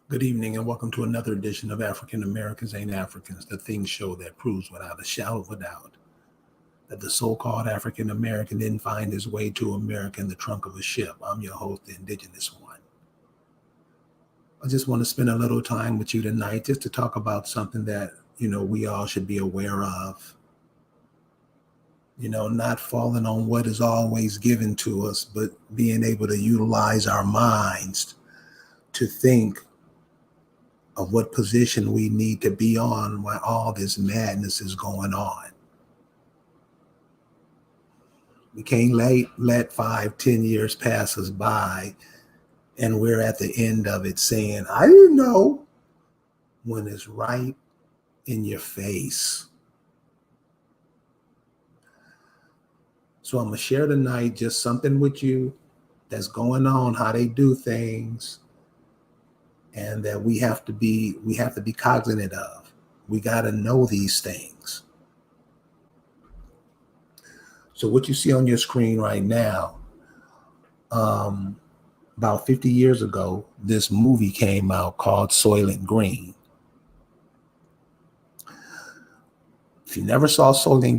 Good evening and welcome to another edition of African Americans Ain't Africans, the thing show that proves without a shadow of a doubt that the so-called African American didn't find his way to America in the trunk of a ship. I'm your host, the indigenous one. I just want to spend a little time with you tonight just to talk about something that, we all should be aware of. Not falling on what is always given to us, but being able to utilize our minds to think of what position we need to be on while all this madness is going on. We can't let 5, 10 years pass us by and we're at the end of it saying, I didn't know, when it's right in your face. So I'm going to share tonight just something with you that's going on, how they do things, and that we have to be cognizant of. We got to know these things. So what you see on your screen right now, about 50 years ago, this movie came out called Soylent Green. If you never saw Soylent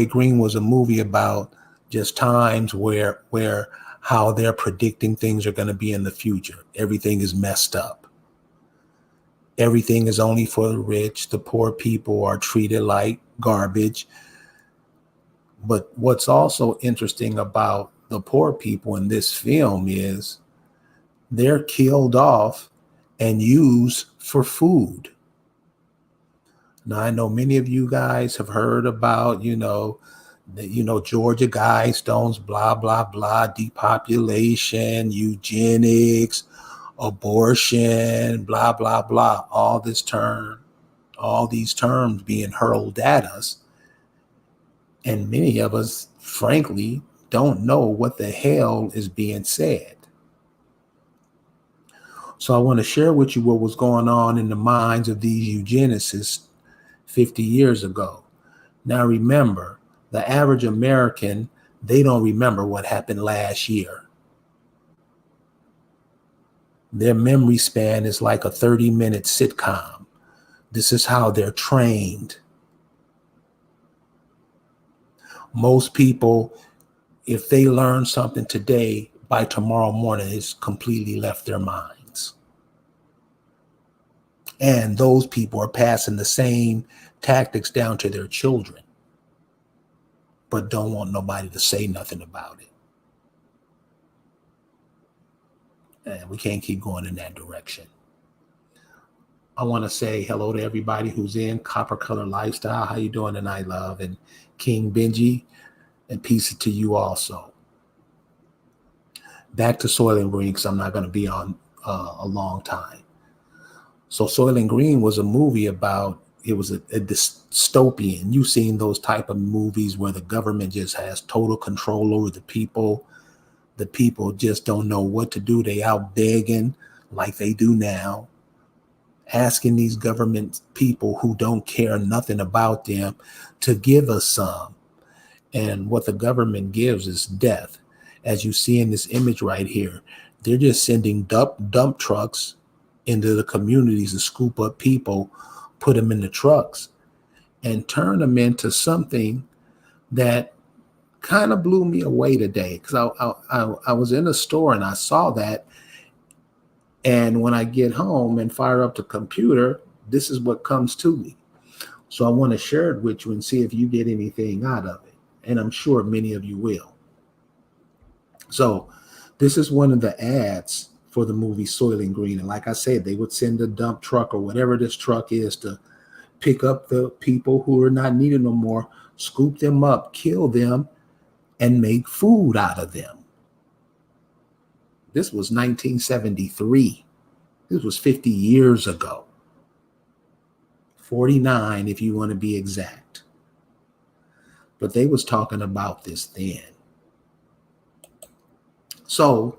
Green was a movie about just times where how they're predicting things are going to be in the future. Everything is messed up. Everything is only for the rich. The poor people are treated like garbage. But what's also interesting about the poor people in this film is they're killed off and used for food. Now, I know many of you guys have heard about, Georgia Guidestones, blah, blah, blah, depopulation, eugenics, abortion, blah, blah, blah, all these terms being hurled at us. And many of us, frankly, don't know what the hell is being said. So I want to share with you what was going on in the minds of these eugenicists 50 years ago. Now remember, the average American, they don't remember what happened last year. Their memory span is like a 30-minute sitcom. This is how they're trained. Most people, if they learn something today, by tomorrow morning, it's completely left their minds. And those people are passing the same tactics down to their children, but don't want nobody to say nothing about it. And we can't keep going in that direction. I want to say hello to everybody who's in Copper Color Lifestyle. How you doing tonight, love? And King Benji, and peace to you also. Back to Soylent Green, because I'm not going to be on a long time. So Soylent Green was a movie about, it was a dystopian. You've seen those type of movies where the government just has total control over the people. The people just don't know what to do. They out begging like they do now, asking these government people who don't care nothing about them to give us some. And what the government gives is death. As you see in this image right here, they're just sending dump trucks into the communities to scoop up people, put them in the trucks, and turn them into something that kind of blew me away today. Because I was in a store and I saw that. And when I get home and fire up the computer, this is what comes to me. So I want to share it with you and see if you get anything out of it. And I'm sure many of you will. So this is one of the ads for the movie Soylent Green. And like I said, they would send a dump truck or whatever this truck is to pick up the people who are not needed no more, scoop them up, kill them, and make food out of them. This was 1973. This was 50 years ago. 49, if you want to be exact. But they was talking about this then. So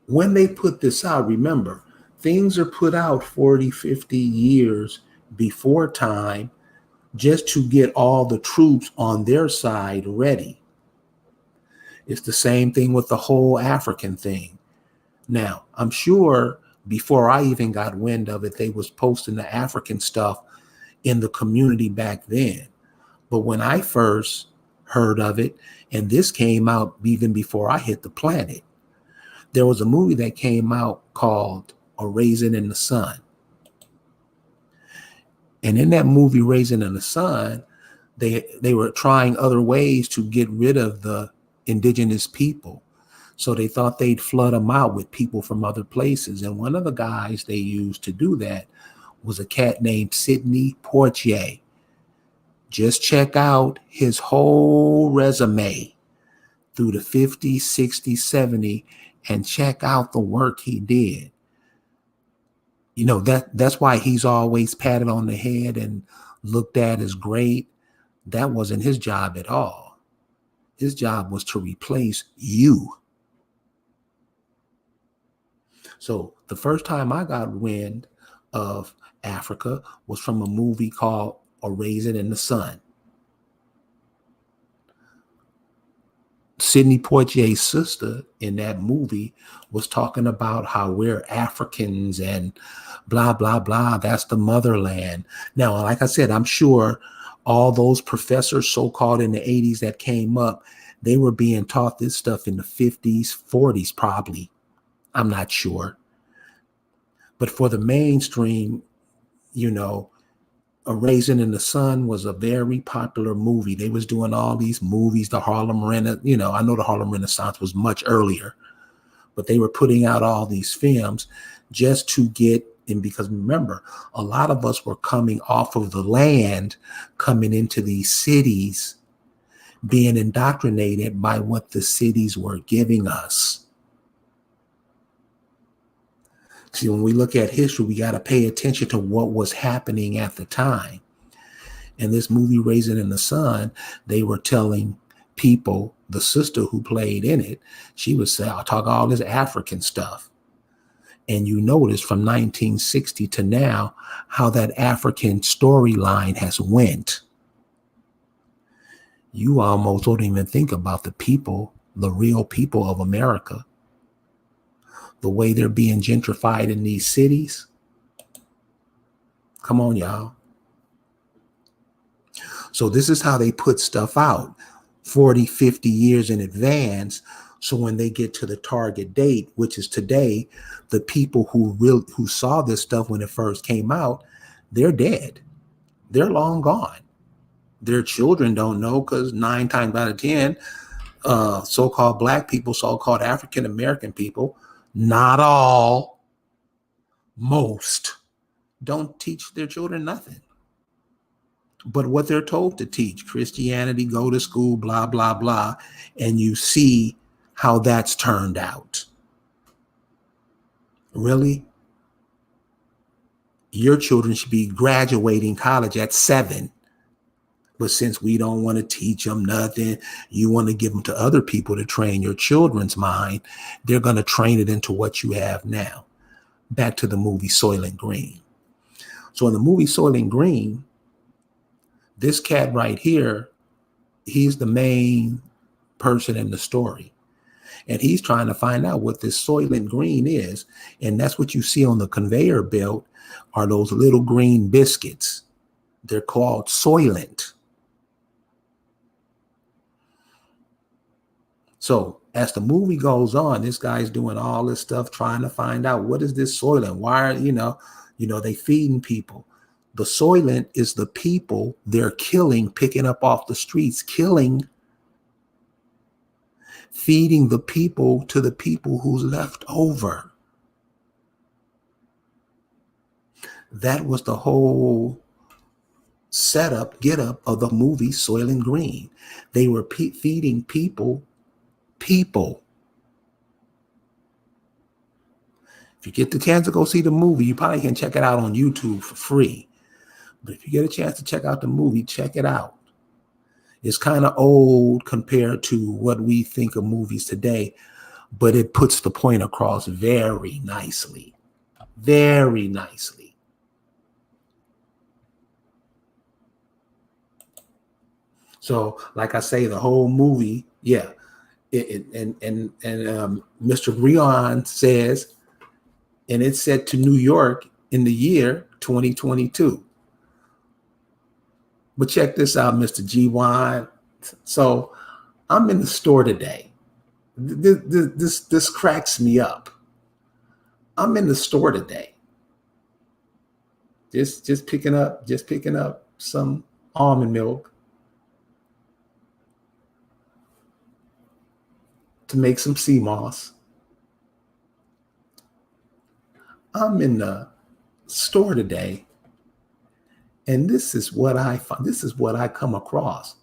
when they put this out, remember, things are put out 40, 50 years before time just to get all the troops on their side ready. It's the same thing with the whole African thing. Now, I'm sure before I even got wind of it, they was posting the African stuff in the community back then. But when I first heard of it, and this came out even before I hit the planet, there was a movie that came out called A Raisin in the Sun. And in that movie, Raisin in the Sun, they were trying other ways to get rid of the indigenous people. So they thought they'd flood them out with people from other places. And one of the guys they used to do that was a cat named Sidney Poitier. Just check out his whole resume through the 50s, 60s, 70s, and check out the work he did. You know, that's why he's always patted on the head and looked at as great. That wasn't his job at all. His job was to replace you. So the first time I got wind of Africa was from a movie called A Raisin in the Sun. Sidney Poitier's sister in that movie was talking about how we're Africans and blah, blah, blah. That's the motherland. Now, like I said, I'm sure all those professors so-called in the 80s that came up, they were being taught this stuff in the 50s, 40s, probably. I'm not sure. But for the mainstream, you know, A Raisin in the Sun was a very popular movie. They was doing all these movies, the Harlem Renaissance, you know, I know the Harlem Renaissance was much earlier, but they were putting out all these films just to get in, because remember, a lot of us were coming off of the land, coming into these cities, being indoctrinated by what the cities were giving us. See, when we look at history, we got to pay attention to what was happening at the time. And this movie, Raisin in the Sun, they were telling people, the sister who played in it, she would say, I'll talk all this African stuff. And you notice from 1960 to now, how that African storyline has went. You almost don't even think about the people, the real people of America, the way they're being gentrified in these cities. Come on, y'all. So this is how they put stuff out 40, 50 years in advance. So when they get to the target date, which is today, the people who saw this stuff when it first came out, they're dead. They're long gone. Their children don't know, because 9 times out of 10, so-called Black people, so-called African American people, not all, most, don't teach their children nothing but what they're told to teach. Christianity, go to school, blah, blah, blah. And you see how that's turned out. Really? Your children should be graduating college at 7. But since we don't want to teach them nothing, you want to give them to other people to train your children's mind, they're going to train it into what you have now. Back to the movie Soylent Green. So in the movie Soylent Green, this cat right here, he's the main person in the story. And he's trying to find out what this Soylent Green is. And that's what you see on the conveyor belt are those little green biscuits. They're called Soylent. So as the movie goes on, this guy's doing all this stuff, trying to find out what is this Soylent? Why are, they feeding people. The Soylent is the people they're killing, picking up off the streets, killing, feeding the people to the people who's left over. That was the whole setup, get up of the movie Soylent Green. They were feeding people. If you get the chance to go see the movie, you probably can check it out on YouTube for free. But if you get a chance to check out the movie, check it out. It's kind of old compared to what we think of movies today, but it puts the point across very nicely. Very nicely. So, like I say, the whole movie, yeah, Mr. Rion says, and it's set to New York in the year 2022. But check this out, Mr. G1. So I'm in the store today. This cracks me up. I'm in the store today. Just picking up some almond milk to make some sea moss. I'm in the store today, and this is what I find. This is what I come across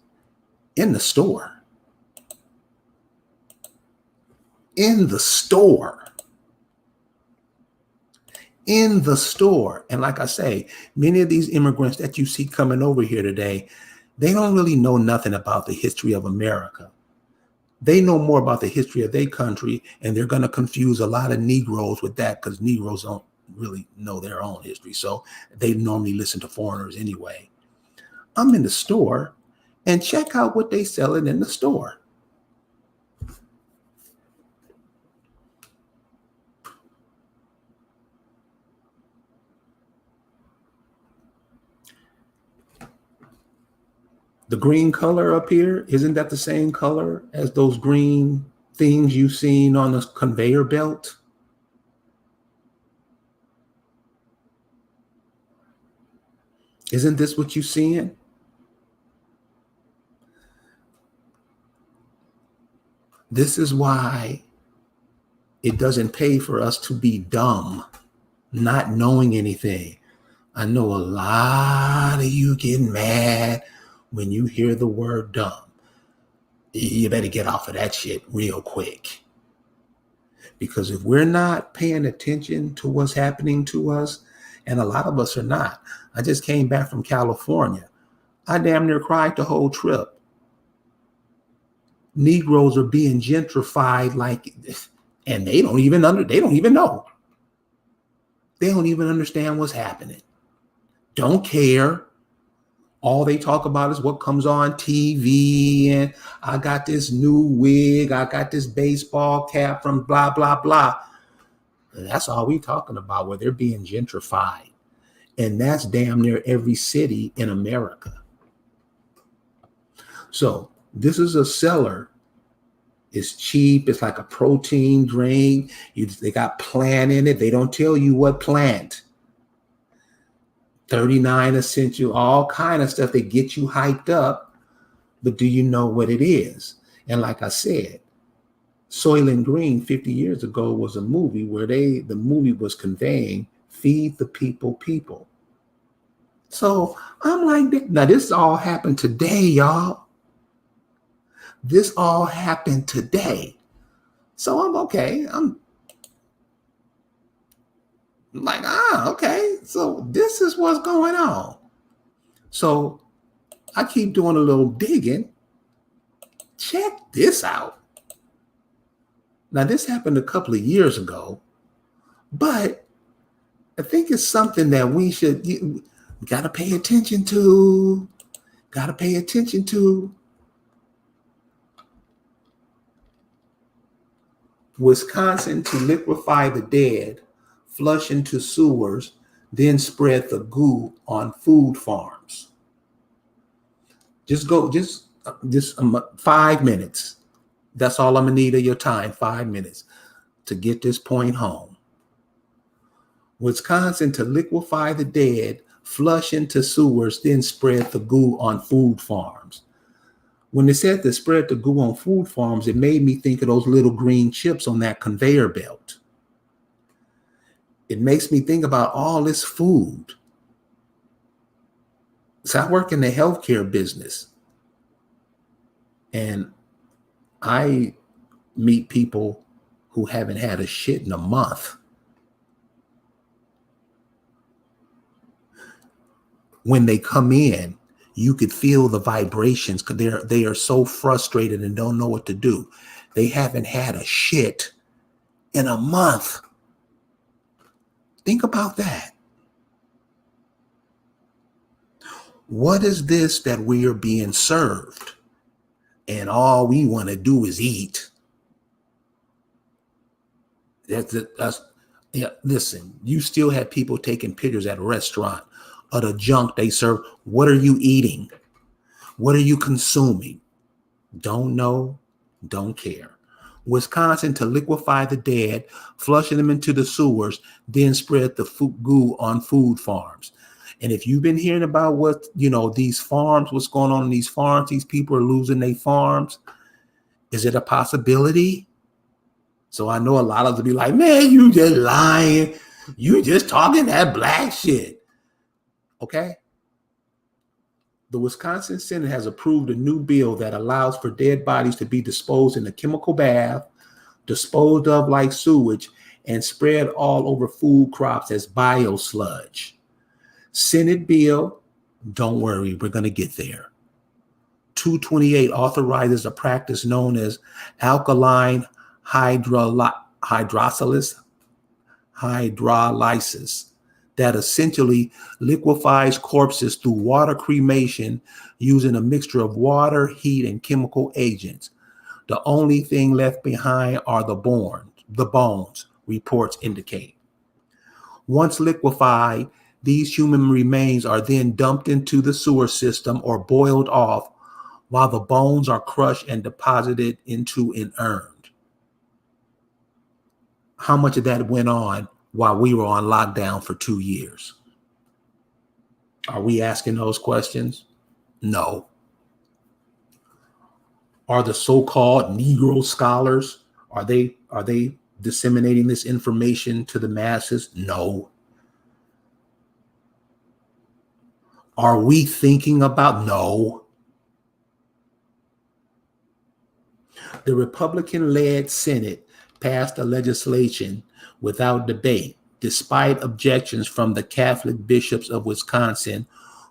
in the store. In the store. In the store. And like I say, many of these immigrants that you see coming over here today, they don't really know nothing about the history of America. They know more about the history of their country, and they're going to confuse a lot of Negroes with that because Negroes don't really know their own history. So they normally listen to foreigners anyway. I'm in the store, and check out what they selling in the store. The green color up here, isn't that the same color as those green things you've seen on the conveyor belt? Isn't this what you're seeing? This is why it doesn't pay for us to be dumb, not knowing anything. I know a lot of you get mad when you hear the word dumb. You better get off of that shit real quick. Because if we're not paying attention to what's happening to us, and a lot of us are not. I just came back from California. I damn near cried the whole trip. Negroes are being gentrified like, and they don't even know. They don't even understand what's happening. Don't care. All they talk about is what comes on TV, and I got this new wig, I got this baseball cap from blah, blah, blah. That's all we talking about, where they're being gentrified. And that's damn near every city in America. So this is a seller. It's cheap. It's like a protein drink. They got plant in it. They don't tell you what plant. 39 essential, all kind of stuff that get you hyped up. But do you know what it is? And like I said, Soylent Green 50 years ago was a movie where the movie was conveying feed the people. So I'm like, now this all happened today, y'all. This all happened today. So I'm okay. I'm like, okay. So this is what's going on. So I keep doing a little digging. Check this out. Now, this happened a couple of years ago, but I think it's something that we got to pay attention to. Wisconsin to liquefy the dead, flush into sewers, then spread the goo on food farms. Just 5 minutes. That's all I'm gonna need of your time, 5 minutes, to get this point home. Wisconsin to liquefy the dead, flush into sewers, then spread the goo on food farms. When they said to spread the goo on food farms, it made me think of those little green chips on that conveyor belt. It makes me think about all this food. So I work in the healthcare business, and I meet people who haven't had a shit in a month. When they come in, you could feel the vibrations because they are so frustrated and don't know what to do. They haven't had a shit in a month. Think about that. What is this that we are being served? And all we want to do is eat. That's yeah. Listen, you still have people taking pictures at a restaurant of the junk they serve. What are you eating? What are you consuming? Don't know, don't care. Wisconsin to liquefy the dead, flushing them into the sewers, then spread the goo on food farms. And if you've been hearing about what, these farms, what's going on in these farms, these people are losing their farms. Is it a possibility? So I know a lot of them be like, man, you just lying. You just talking that black shit. Okay. The Wisconsin Senate has approved a new bill that allows for dead bodies to be disposed in a chemical bath, disposed of like sewage, and spread all over food crops as biosludge. Senate bill, don't worry, we're going to get there. 228 authorizes a practice known as alkaline hydrolysis that essentially liquefies corpses through water cremation using a mixture of water, heat, and chemical agents. The only thing left behind are the bones, reports indicate. Once liquefied, these human remains are then dumped into the sewer system or boiled off, while the bones are crushed and deposited into an urn. How much of that went on while we were on lockdown for 2 years? Are we asking those questions? No. Are the so-called Negro scholars, are they disseminating this information to the masses? No. Are we thinking about? No. The Republican-led Senate passed a legislation without debate, despite objections from the Catholic bishops of Wisconsin,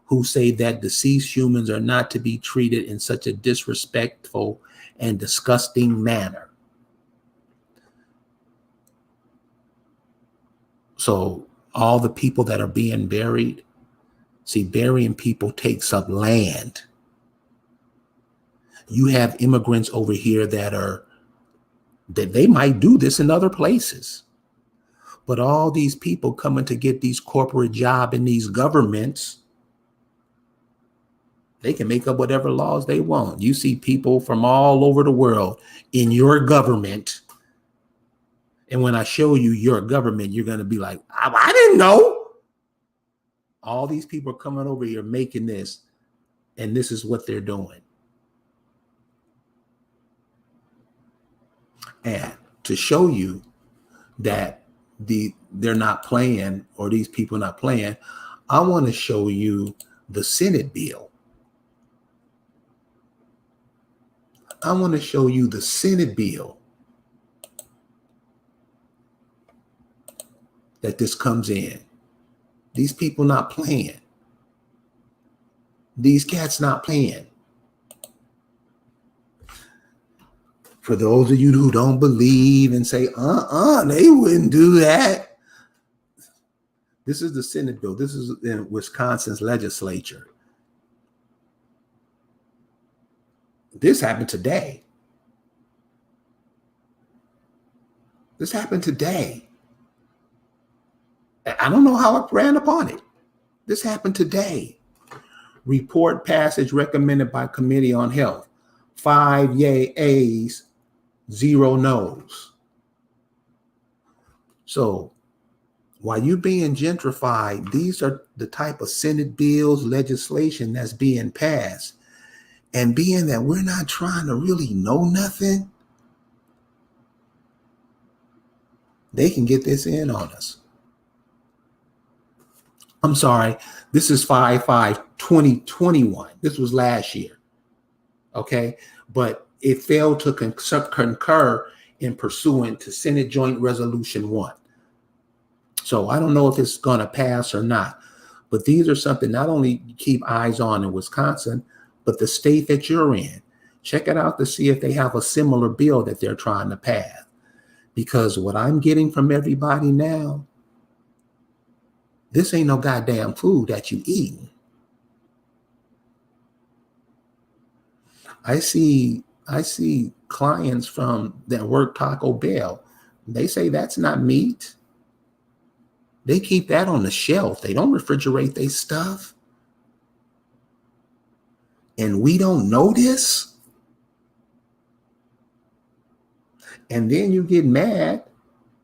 who say that deceased humans are not to be treated in such a disrespectful and disgusting manner. So all the people that are being buried, see, burying people takes up land. You have immigrants over here that they might do this in other places. But all these people coming to get these corporate jobs in these governments, they can make up whatever laws they want. You see people from all over the world in your government. And when I show you your government, you're going to be like, I didn't know. All these people are coming over here making this, and this is what they're doing. And to show you that they're not playing, or these people are not playing, I want to show you the Senate bill. I want to show you the Senate bill that this comes in. These people not playing. These cats not playing. For those of you who don't believe and say, they wouldn't do that. This is the Senate bill. This is in Wisconsin's legislature. This happened today. This happened today. I don't know how I ran upon it. This happened today. Report passage recommended by Committee on Health. 5 yeas, 0 no's. So while you're being gentrified, these are the type of Senate bills, legislation that's being passed. And being that we're not trying to really know nothing, they can get this in on us. I'm sorry, this is 5/5/2021. This was last year. Okay, but it failed to concur in pursuant to Senate Joint Resolution 1. So I don't know if it's going to pass or not, but these are something not only keep eyes on in Wisconsin, but the state that you're in. Check it out to see if they have a similar bill that they're trying to pass. Because what I'm getting from everybody now, this ain't no goddamn food that you eating. I see clients from that work Taco Bell. They say that's not meat. They keep that on the shelf. They don't refrigerate their stuff. And we don't know this. And then you get mad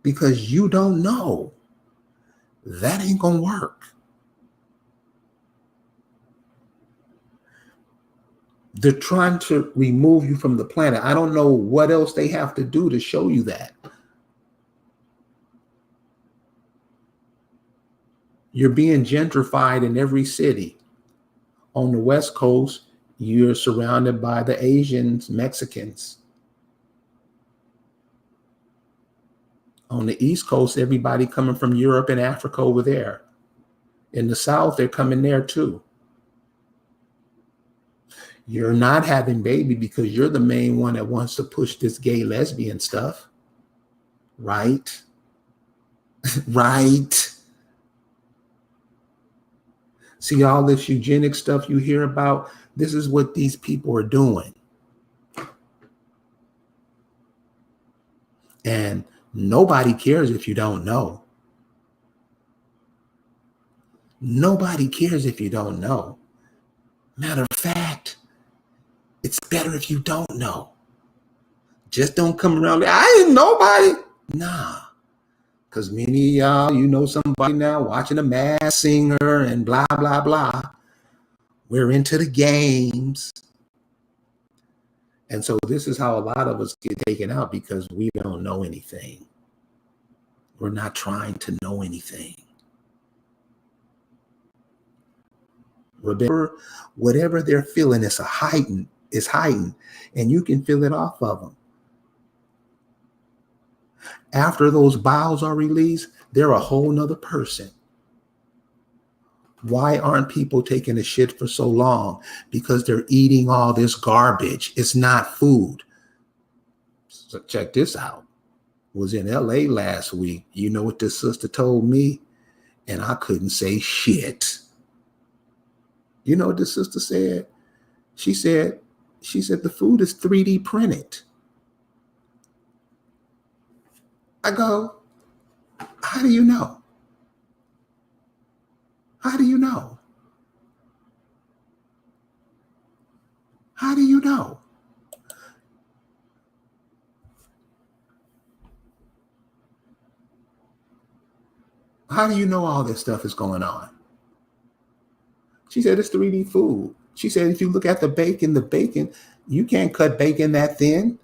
because you don't know. That ain't gonna work. They're trying to remove you from the planet. I don't know what else they have to do to show you that. You're being gentrified in every city. On the West Coast, you're surrounded by the Asians, Mexicans. On the East Coast, everybody coming from Europe and Africa over there. In the South, they're coming there too. You're not having baby because you're the main one that wants to push this gay lesbian stuff. Right? Right. See all this eugenic stuff you hear about? This is what these people are doing. And nobody cares if you don't know. Nobody cares if you don't know. Matter of fact, it's better if you don't know. Just don't come around like, I ain't nobody. Nah. Because many of y'all, you know somebody now watching a Masked Singer and blah, blah, blah. We're into the games. And so this is how a lot of us get taken out because we don't know anything. We're not trying to know anything. Remember, whatever they're feeling is heightened, and you can feel it off of them. After those bowels are released, they're a whole nother person. Why aren't people taking a shit for so long? Because they're eating all this garbage. It's not food. So check this out. Was in LA last week. You know what this sister told me? And I couldn't say shit. You know what this sister said? She said the food is 3D printed. I go, how do you know? How do you know? How do you know? How do you know all this stuff is going on? She said it's 3D food. She said if you look at the bacon, you can't cut bacon that thin.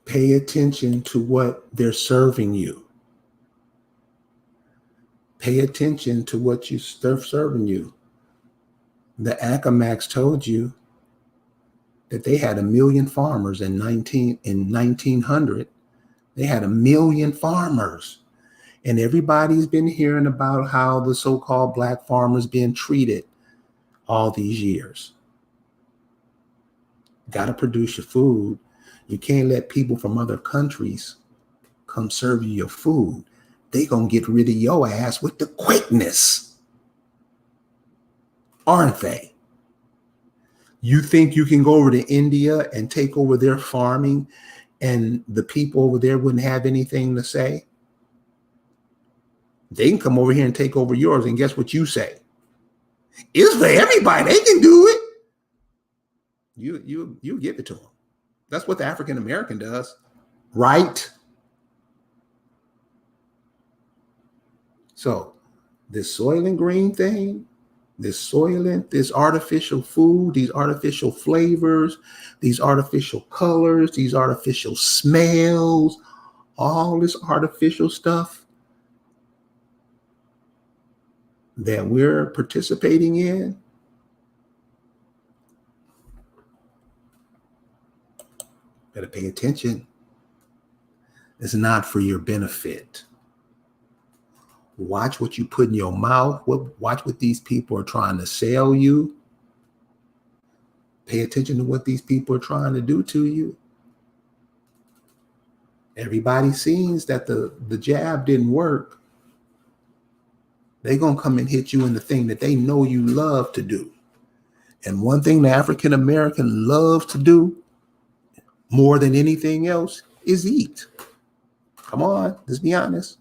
Pay attention to what they're serving you. Pay attention to what they're serving you. The Acamax told you that they had 1 million farmers in 1900. They had 1 million farmers. And everybody's been hearing about how the so-called black farmers being treated all these years. Got to produce your food. You can't let people from other countries come serve you your food. They gonna get rid of your ass with the quickness. Aren't they? You think you can go over to India and take over their farming and the people over there wouldn't have anything to say? They can come over here and take over yours, and guess what you say? It's for everybody. They can do it. You give it to them. That's what the African American does, right? So this Soylent Green thing, this Soylent, this artificial food, these artificial flavors, these artificial colors, these artificial smells, all this artificial stuff that we're participating in, better pay attention. It's not for your benefit. Watch what you put in your mouth. Watch what these people are trying to sell you. Pay attention to what these people are trying to do to you. Everybody sees that the jab didn't work. They're going to come and hit you in the thing that they know you love to do. And one thing the African American loves to do more than anything else is eat. Come on, let's be honest.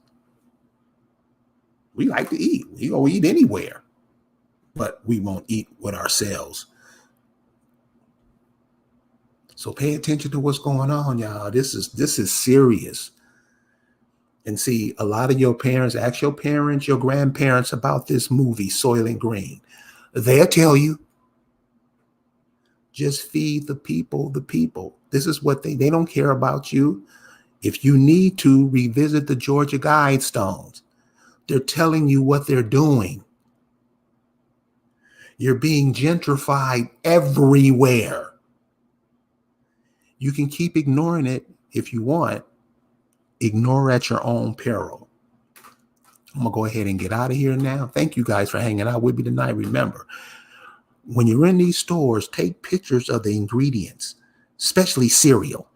We like to eat. We go eat anywhere, but we won't eat with ourselves. So pay attention to what's going on, y'all. This is serious. And see, a lot of your parents, ask your parents, your grandparents about this movie, Soylent Green. They'll tell you. Just feed the people the people. This is what they don't care about you. If you need to, revisit the Georgia Guidestones. They're telling you what they're doing. You're being gentrified everywhere. You can keep ignoring it if you want. Ignore at your own peril. I'm going to go ahead and get out of here now. Thank you guys for hanging out with me tonight. Remember, when you're in these stores, take pictures of the ingredients, especially cereal.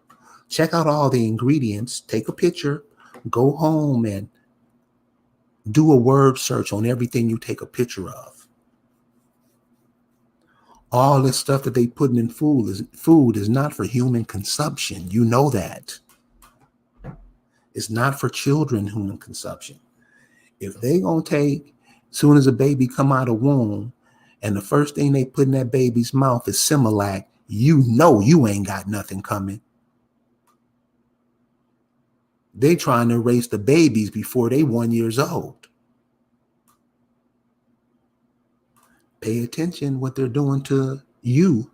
Check out all the ingredients, take a picture, go home and do a word search on everything you take a picture of. All this stuff that they putting in food is not for human consumption. You know that. It's not for children human consumption. If they gonna take, soon as a baby come out of womb, and the first thing they put in that baby's mouth is Similac, you know you ain't got nothing coming. They trying to erase the babies before they 1 year old. Pay attention what they're doing to you.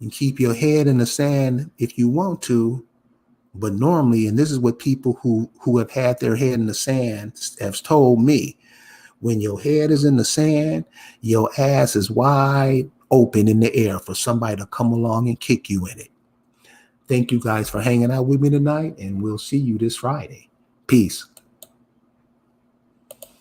And keep your head in the sand if you want to. But normally, and this is what people who have had their head in the sand have told me, when your head is in the sand, your ass is wide open in the air for somebody to come along and kick you in it. Thank you guys for hanging out with me tonight, and we'll see you this Friday. Peace.